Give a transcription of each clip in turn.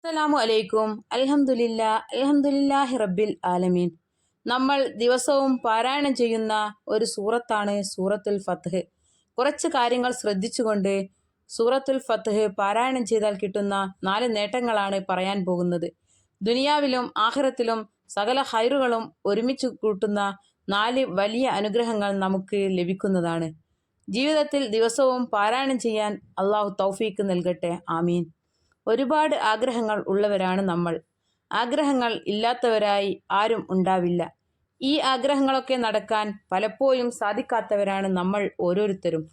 അസ്സലാമു അലൈക്കും. അൽഹംദുലില്ലാഹി റബ്ബിൽ ആലമീൻ. നമ്മൾ ദിവസവും പാരായണം ചെയ്യുന്ന ഒരു സൂറത്താണ് സൂറത്തുൽ ഫത്ഹ്. കുറച്ച് കാര്യങ്ങൾ ശ്രദ്ധിച്ചുകൊണ്ട് സൂറത്തുൽ ഫത്ഹ് പാരായണം ചെയ്താൽ കിട്ടുന്ന 4 നേട്ടങ്ങളാണ് പറയാൻ പോകുന്നത്. ദുനിയാവിലും ആഖിറത്തിലും സകല ഹൈറുകളും ഒരുമിച്ച് കൂട്ടുന്ന 4 വലിയ അനുഗ്രഹങ്ങൾ നമുക്ക് ലഭിക്കുന്നതാണ്. ജീവിതത്തിൽ ദിവസവും പാരായണം ചെയ്യാൻ അള്ളാഹു തൗഫീക്ക് നൽകട്ടെ. ആമീൻ. ഒരുപാട് ആഗ്രഹങ്ങൾ ഉള്ളവരാണ് നമ്മൾ. ആഗ്രഹങ്ങൾ ഇല്ലാത്തവരായി ആരും ഉണ്ടാവില്ല. ഈ ആഗ്രഹങ്ങളൊക്കെ നടക്കാൻ പലപ്പോഴും സാധിക്കാത്തവരാണ് നമ്മൾ ഓരോരുത്തരും.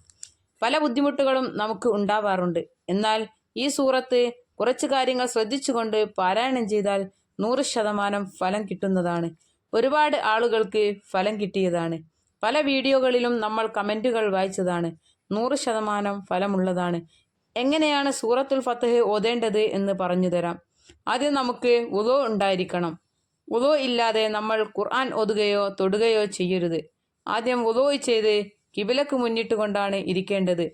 പല ബുദ്ധിമുട്ടുകളും നമുക്ക് ഉണ്ടാവാറുണ്ട്. എന്നാൽ ഈ സൂറത്ത് കുറച്ച് കാര്യങ്ങൾ ശ്രദ്ധിച്ചുകൊണ്ട് പാരായണം ചെയ്താൽ 100% ഫലം കിട്ടുന്നതാണ്. ഒരുപാട് ആളുകൾക്ക് ഫലം കിട്ടിയതാണ്. പല വീഡിയോകളിലും നമ്മൾ കമൻറ്റുകൾ വായിച്ചതാണ്. 100% ഫലമുള്ളതാണ്. എങ്ങനെയാണ് സൂറത്തുൽ ഫത്ഹ് ഓതേണ്ടത് എന്ന് പറഞ്ഞു തരാം. ആദ്യം നമുക്ക് വുളൂ ഉണ്ടായിരിക്കണം. വുളൂ ഇല്ലാതെ നമ്മൾ ഖുർആൻ ഓതുകയോ തൊടുകയോ ചെയ്യരുത്. ആദ്യം വുളൂ ചെയ്ത് കിബിലക്ക് മുന്നിട്ട് കൊണ്ടാണ് ഇരിക്കേണ്ടത്.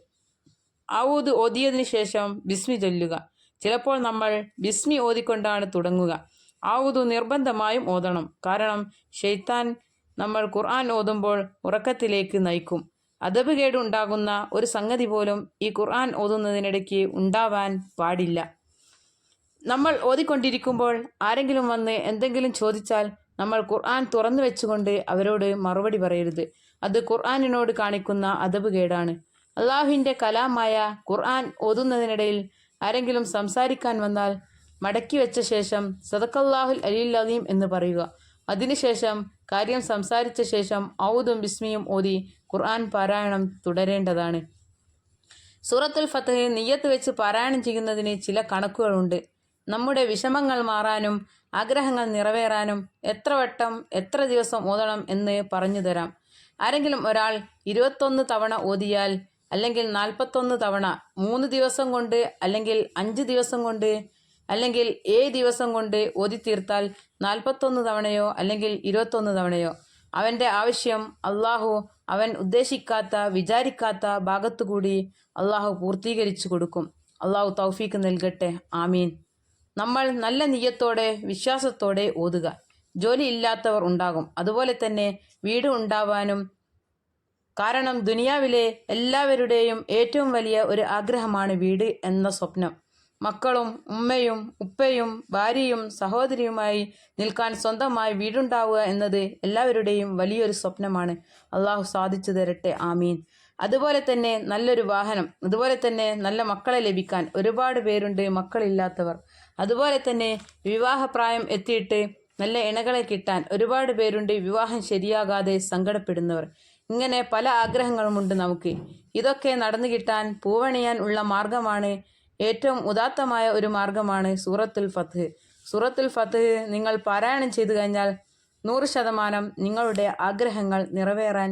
ഔദ് ഓതിയതിനു ശേഷം ബിസ്മി ചൊല്ലുക. ചിലപ്പോൾ നമ്മൾ ബിസ്മി ഓതിക്കൊണ്ടാണ് തുടങ്ങുക. ഔദ് നിർബന്ധമായും ഓതണം. കാരണം ശൈത്താൻ നമ്മൾ ഖുർആൻ ഓതുമ്പോൾ ഉറക്കത്തിലേക്ക് നയിക്കും. അദബ് കേട് ഉണ്ടാകുന്ന ഒരു സംഗതി പോലും ഈ ഖുർആൻ ഓതുന്നതിനിടയ്ക്ക് ഉണ്ടാവാൻ പാടില്ല. നമ്മൾ ഓതിക്കൊണ്ടിരിക്കുമ്പോൾ ആരെങ്കിലും വന്ന് എന്തെങ്കിലും ചോദിച്ചാൽ നമ്മൾ ഖുർആൻ തുറന്നു വെച്ചുകൊണ്ട് അവരോട് മറുപടി പറയരുത്. അത് ഖുർആനിനോട് കാണിക്കുന്ന അദബ് കേടാണ്. അള്ളാഹുവിൻ്റെ കലാമായ ഖുർആൻ ഓതുന്നതിനിടയിൽ ആരെങ്കിലും സംസാരിക്കാൻ വന്നാൽ മടക്കി വെച്ച ശേഷം സദഖല്ലാഹുൽ അലിയുൽ അലീം എന്ന് പറയുക. അതിനുശേഷം കാര്യം സംസാരിച്ച ശേഷം ഔദും ബിസ്മിയും ഓതി ഖുർആൻ പാരായണം തുടരേണ്ടതാണ്. സൂറത്തുൽ ഫത്ഹ് നിയ്യത്ത് വെച്ച് പാരായണം ചെയ്യുന്നതിന് ചില കണക്കുകളുണ്ട്. നമ്മുടെ വിഷമങ്ങൾ മാറാനും ആഗ്രഹങ്ങൾ നിറവേറാനും എത്ര വട്ടം എത്ര ദിവസം ഓതണം എന്ന് പറഞ്ഞു തരാം. ആരെങ്കിലും ഒരാൾ 21 തവണ ഓതിയാൽ, അല്ലെങ്കിൽ 41 തവണ 3 ദിവസം കൊണ്ട്, അല്ലെങ്കിൽ 5 ദിവസം കൊണ്ട്, അല്ലെങ്കിൽ 7 ദിവസം കൊണ്ട് ഓതി തീർത്താൽ 41 തവണയോ അല്ലെങ്കിൽ 21 തവണയോ അവൻ്റെ ആവശ്യം അള്ളാഹു അവൻ ഉദ്ദേശിക്കാത്ത വിചാരിക്കാത്ത ഭാഗത്തുകൂടി അള്ളാഹു പൂർത്തീകരിച്ചു കൊടുക്കും. അള്ളാഹു തൗഫീക്ക് നൽകട്ടെ. ആമീൻ. നമ്മൾ നല്ല നിയ്യത്തോടെ വിശ്വാസത്തോടെ ഓതുക. ജോലി ഇല്ലാത്തവർ ഉണ്ടാകും. അതുപോലെ തന്നെ വീട് ഉണ്ടാവാനും. കാരണം ദുനിയാവിലെ എല്ലാവരുടെയും ഏറ്റവും വലിയ ഒരു ആഗ്രഹമാണ് വീട് എന്ന സ്വപ്നം. മക്കളും ഉമ്മയും ഉപ്പയും ഭാര്യയും സഹോദരിയുമായി നിൽക്കാൻ സ്വന്തമായി വീടുണ്ടാവുക എന്നത് എല്ലാവരുടെയും വലിയൊരു സ്വപ്നമാണ്. അള്ളാഹു സാധിച്ചു തരട്ടെ. ആമീൻ. അതുപോലെ തന്നെ നല്ലൊരു വാഹനം, അതുപോലെ തന്നെ നല്ല മക്കളെ ലഭിക്കാൻ ഒരുപാട് പേരുണ്ട് മക്കളില്ലാത്തവർ. അതുപോലെ തന്നെ വിവാഹപ്രായം എത്തിയിട്ട് നല്ല ഇണകളെ കിട്ടാൻ ഒരുപാട് പേരുണ്ട് വിവാഹം ശരിയാകാതെ സങ്കടപ്പെടുന്നവർ. ഇങ്ങനെ പല ആഗ്രഹങ്ങളുമുണ്ട് നമുക്ക്. ഇതൊക്കെ നടന്നു കിട്ടാൻ പൂവണിയാൻ ഉള്ള മാർഗമാണ്, ഏറ്റവും ഉദാത്തമായ ഒരു മാർഗമാണ് സൂറത്തുൽ ഫത്ഹ്. സൂറത്തുൽ ഫത്ഹ് നിങ്ങൾ പാരായണം ചെയ്തു കഴിഞ്ഞാൽ 100% നിങ്ങളുടെ ആഗ്രഹങ്ങൾ നിറവേറാൻ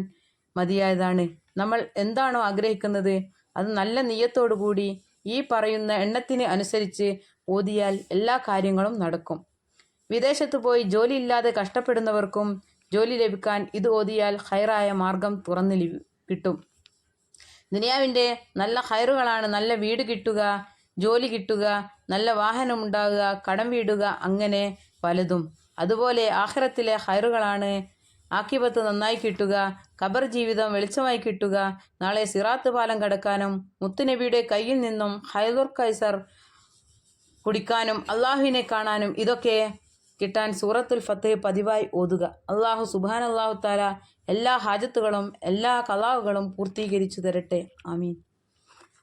മതിയായതാണ്. നമ്മൾ എന്താണോ ആഗ്രഹിക്കുന്നത് അത് നല്ല നിയ്യത്തോടു കൂടി ഈ പറയുന്ന എണ്ണത്തിന് അനുസരിച്ച് ഓതിയാൽ എല്ലാ കാര്യങ്ങളും നടക്കും. വിദേശത്ത് പോയി ജോലി ഇല്ലാതെ കഷ്ടപ്പെടുന്നവർക്കും ജോലി ലഭിക്കാൻ ഇത് ഓതിയാൽ ഹൈറായ മാർഗം തുറന്നു കിട്ടും. ദുനിയാവിൻ്റെ നല്ല ഹൈറുകളാണ് നല്ല വീട് കിട്ടുക, ജോലി കിട്ടുക, നല്ല വാഹനം ഉണ്ടാകുക, കടം വീടുക, അങ്ങനെ പലതും. അതുപോലെ ആഖിറത്തിലെ ഹൈറുകളാണ് ആഖിബത്ത് നന്നായി കിട്ടുക, ഖബർ ജീവിതം വെളിച്ചമായി കിട്ടുക, നാളെ സിറാത്ത് പാലം കടക്കാനും മുത്തുനബിയുടെ കയ്യിൽ നിന്നും ഹൈദുർ കൈസർ കുടിക്കാനും അള്ളാഹുവിനെ കാണാനും ഇതൊക്കെ കിട്ടാൻ സൂറത്തുൽ ഫത്ഹ് പതിവായി ഓതുക. അള്ളാഹു സുബ്ഹാനല്ലാഹു തആല എല്ലാ ഹാജത്തുകളും എല്ലാ ഖളാവുകളും പൂർത്തീകരിച്ചു തരട്ടെ. ആമീൻ.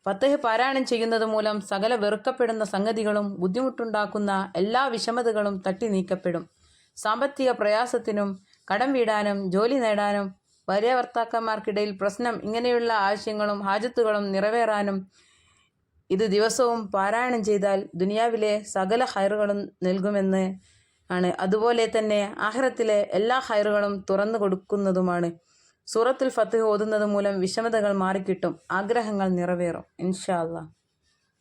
ഫത്ഹ് പാരായണം ചെയ്യുന്നത് മൂലം സകല വെറുക്കപ്പെടുന്ന സംഗതികളും ബുദ്ധിമുട്ടുണ്ടാക്കുന്ന എല്ലാ വിഷമതകളും തട്ടി നീക്കപ്പെടും. സാമ്പത്തിക പ്രയാസത്തിനും കടം വീടാനും ജോലി നേടാനും ഭാര്യ ഭർത്താക്കന്മാർക്കിടയിൽ പ്രശ്നം, ഇങ്ങനെയുള്ള ആവശ്യങ്ങളും ഹാജത്തുകളും നിറവേറാനും ഇത് ദിവസവും പാരായണം ചെയ്താൽ ദുനിയാവിലെ സകല ഹൈറുകളും നൽകുമെന്ന് ആണ്. അതുപോലെ തന്നെ ആഖിറത്തിലെ എല്ലാ ഹൈറുകളും തുറന്നു കൊടുക്കുന്നതുമാണ്. സൂറത്തുൽ ഫത്ഹ് ഓതുന്നത് മൂലം വിഷമതകൾ മാറിക്കിട്ടും, ആഗ്രഹങ്ങൾ നിറവേറും ഇൻഷാ അല്ലാഹ്.